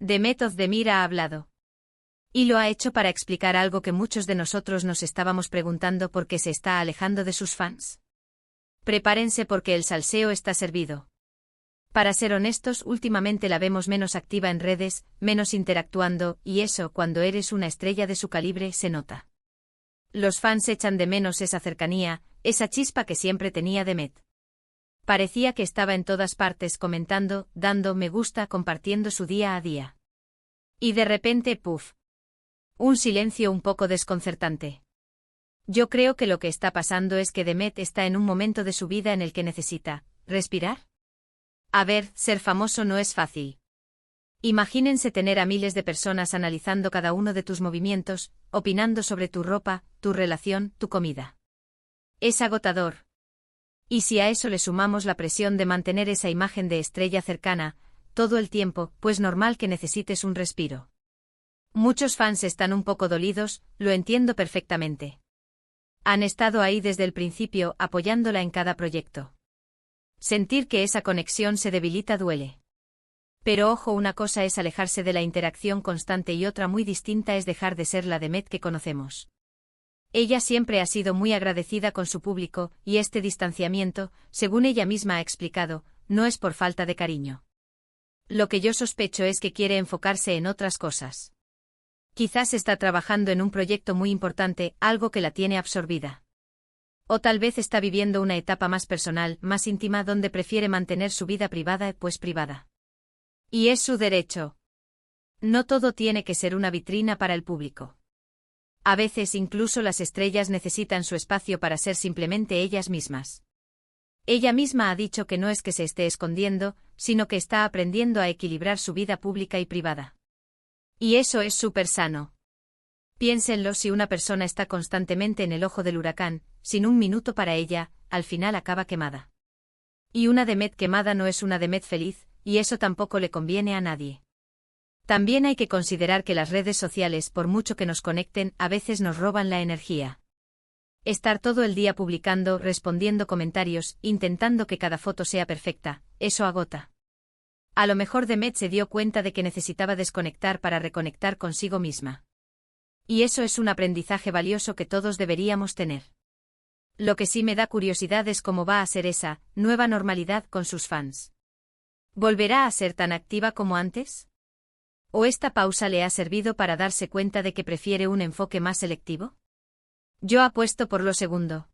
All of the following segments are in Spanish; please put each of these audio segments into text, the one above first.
Demet Özdemir ha hablado. Y lo ha hecho para explicar algo que muchos de nosotros nos estábamos preguntando por qué se está alejando de sus fans. Prepárense porque el salseo está servido. Para ser honestos, últimamente la vemos menos activa en redes, menos interactuando, y eso, cuando eres una estrella de su calibre, se nota. Los fans echan de menos esa cercanía, esa chispa que siempre tenía Demet. Parecía que estaba en todas partes comentando, dando me gusta, compartiendo su día a día. Y de repente, ¡puf! Un silencio un poco desconcertante. Yo creo que lo que está pasando es que Demet está en un momento de su vida en el que necesita respirar. A ver, ser famoso no es fácil. Imagínense tener a miles de personas analizando cada uno de tus movimientos, opinando sobre tu ropa, tu relación, tu comida. Es agotador. Y si a eso le sumamos la presión de mantener esa imagen de estrella cercana, todo el tiempo, pues normal que necesites un respiro. Muchos fans están un poco dolidos, lo entiendo perfectamente. Han estado ahí desde el principio, apoyándola en cada proyecto. Sentir que esa conexión se debilita duele. Pero ojo, una cosa es alejarse de la interacción constante y otra muy distinta es dejar de ser la Demet que conocemos. Ella siempre ha sido muy agradecida con su público, y este distanciamiento, según ella misma ha explicado, no es por falta de cariño. Lo que yo sospecho es que quiere enfocarse en otras cosas. Quizás está trabajando en un proyecto muy importante, algo que la tiene absorbida. O tal vez está viviendo una etapa más personal, más íntima donde prefiere mantener su vida privada, pues privada. Y es su derecho. No todo tiene que ser una vitrina para el público. A veces incluso las estrellas necesitan su espacio para ser simplemente ellas mismas. Ella misma ha dicho que no es que se esté escondiendo, sino que está aprendiendo a equilibrar su vida pública y privada. Y eso es súper sano. Piénsenlo, si una persona está constantemente en el ojo del huracán, sin un minuto para ella, al final acaba quemada. Y una Demet quemada no es una Demet feliz, y eso tampoco le conviene a nadie. También hay que considerar que las redes sociales, por mucho que nos conecten, a veces nos roban la energía. Estar todo el día publicando, respondiendo comentarios, intentando que cada foto sea perfecta, eso agota. A lo mejor Demet se dio cuenta de que necesitaba desconectar para reconectar consigo misma. Y eso es un aprendizaje valioso que todos deberíamos tener. Lo que sí me da curiosidad es cómo va a ser esa nueva normalidad con sus fans. ¿Volverá a ser tan activa como antes? ¿O esta pausa le ha servido para darse cuenta de que prefiere un enfoque más selectivo? Yo apuesto por lo segundo.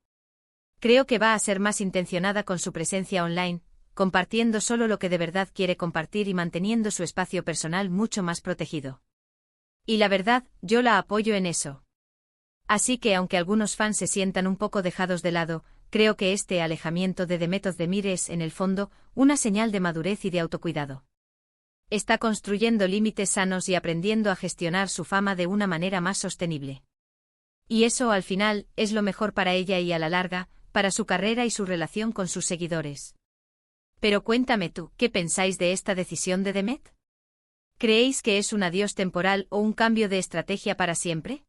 Creo que va a ser más intencionada con su presencia online, compartiendo solo lo que de verdad quiere compartir y manteniendo su espacio personal mucho más protegido. Y la verdad, yo la apoyo en eso. Así que aunque algunos fans se sientan un poco dejados de lado, creo que este alejamiento de Demet Özdemir es, en el fondo, una señal de madurez y de autocuidado. Está construyendo límites sanos y aprendiendo a gestionar su fama de una manera más sostenible. Y eso, al final, es lo mejor para ella y a la larga, para su carrera y su relación con sus seguidores. Pero cuéntame tú, ¿qué pensáis de esta decisión de Demet? ¿Creéis que es un adiós temporal o un cambio de estrategia para siempre?